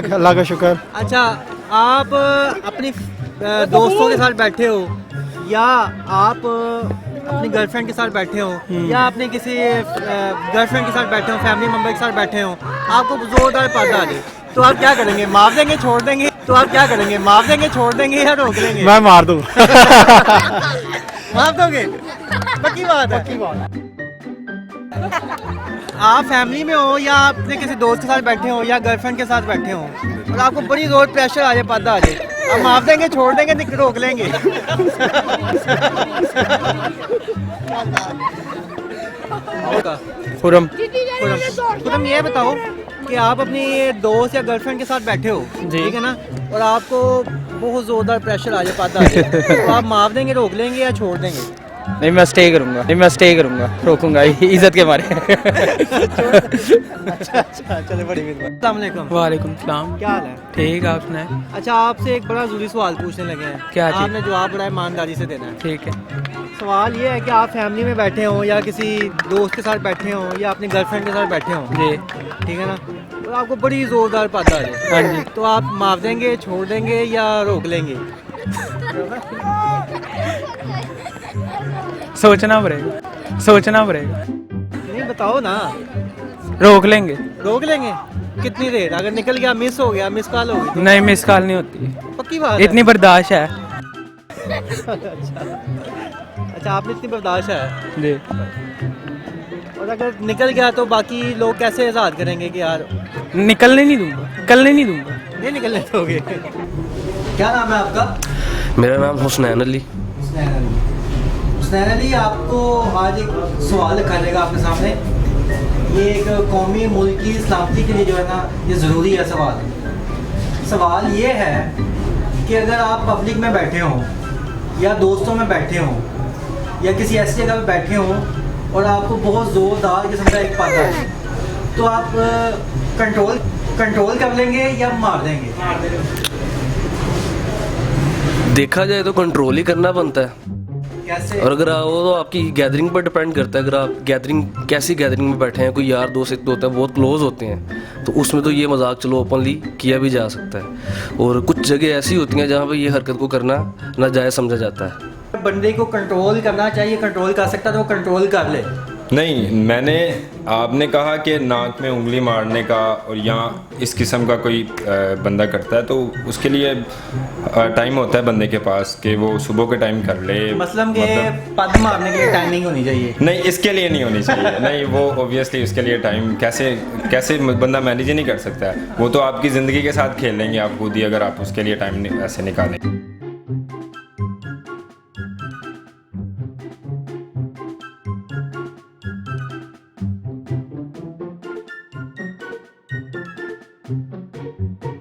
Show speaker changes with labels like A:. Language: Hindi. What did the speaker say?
A: ठीक अल्लाह का शुक्र।
B: अच्छा, आप अपनी दोस्तों के साथ बैठे हो या आप अपनी गर्लफ्रेंड के साथ बैठे हो या अपने किसी गर्लफ्रेंड के साथ बैठे हो, फैमिली मेम्बर के साथ बैठे हो, आपको जोरदार पर्दा आ जाए तो आप क्या करेंगे? माफ देंगे, छोड़ देंगे? तो आप क्या करेंगे? माफ देंगे, छोड़ देंगे या रोक लेंगे?
A: मैं मार दूँ।
B: माफ दोगे? पक्की बात है। आप फैमिली में हो या अपने किसी दोस्त के साथ बैठे हो या गर्लफ्रेंड के साथ बैठे हो और आपको बड़ी जोर प्रेशर आ जाए, पर्दा आ जाए, आप माफ देंगे, छोड़ देंगे, रोक लेंगे?
A: खुरम।
B: तुम ये बताओ कि आप अपनी दोस्त या गर्लफ्रेंड के साथ बैठे हो, ठीक है ना, और आपको बहुत जोरदार प्रेशर आ जाए, पर्दा आ जाए, तो आप माफ देंगे, रोक लेंगे या छोड़ देंगे?
A: नहीं मैं स्टे करूँगा, रोकूंगा इज्जत के मारे।
B: अच्छा, चलो, बड़ी मेहरबानी। अस्सलाम वालेकुम।
A: वालेकुम सलाम।
B: क्या हाल है?
A: ठीक आप सुनाए।
B: अच्छा, आपसे एक बड़ा ज़रूरी सवाल पूछने लगे हैं।
A: क्या चीज़?
B: आपने जवाब बड़ा ईमानदारी से देना है।
A: ठीक है।
B: सवाल ये है कि आप फैमिली में बैठे हो या किसी दोस्त के साथ बैठे हो या अपनी गर्लफ्रेंड के साथ बैठे हो,
A: जी
B: ठीक है ना, और आपको बड़ी ज़ोरदार पर्दा आ जाए,
A: हाँ जी।
B: तो आप माफ देंगे, छोड़ देंगे या रोक लेंगे?
A: सोचना पड़ेगा।
B: नहीं, बताओ ना।
A: रोक लेंगे।
B: रोक लेंगे? कितनी देर? अगर निकल गया, मिस हो गया, मिस कॉल हो गई,
A: नहीं मिस कॉल नहीं होती,
B: पक्की बात
A: इतनी बर्दाश्त है।
B: अच्छा, आपने इतनी बर्दाश्त है।
A: जी
B: और अगर निकल गया तो बाकी लोग कैसे इज़हार करेंगे कि यार
A: निकलने नहीं दूंगा।
B: नहीं निकलने दोगे? क्या नाम है आपका?
C: मेरा नाम हुसनैन अली।
B: हुसनैन अली, आपको आज एक सवाल रखा जाएगा आपके सामने। ये एक कौमी मुल्क की सलामती के लिए जो है ना, ये ज़रूरी है सवाल ये है कि अगर आप पब्लिक में बैठे हो या दोस्तों में बैठे हो या किसी ऐसी जगह पे बैठे हो और आपको बहुत ज़ोरदार किस्म का एक पर्दा है, तो आप कंट्रोल कर लेंगे या मार देंगे?
C: देखा जाए तो कंट्रोल ही करना बनता है,
B: कैसे?
C: और अगर वो तो आपकी गैदरिंग पर डिपेंड करता है। अगर आप कैसी गैदरिंग में बैठे हैं, कोई यार दोस्त एक तो होता है, बहुत क्लोज होते हैं, तो उसमें तो ये मजाक चलो ओपनली किया भी जा सकता है, और कुछ जगह ऐसी होती हैं जहाँ पे ये हरकत को करना नाजायज़ समझा जाता है।
B: बंदे को कंट्रोल करना चाहिए, कंट्रोल कर सकता तो वो कंट्रोल कर ले।
D: नहीं, आपने कहा कि नाक में उंगली मारने का और यहाँ इस किस्म का कोई बंदा करता है, तो उसके लिए टाइम होता है बंदे के पास कि वो सुबह के टाइम कर ले।
B: मतलब कि पद मारने के लिए टाइमिंग होनी चाहिए?
D: नहीं, इसके लिए नहीं होनी चाहिए। नहीं, वो ऑब्वियसली उसके लिए टाइम कैसे बंदा मैनेज ही नहीं कर सकता है। वो तो आपकी ज़िंदगी के साथ खेल लेंगे आप खुद ही, अगर आप उसके लिए टाइम ऐसे निकालें।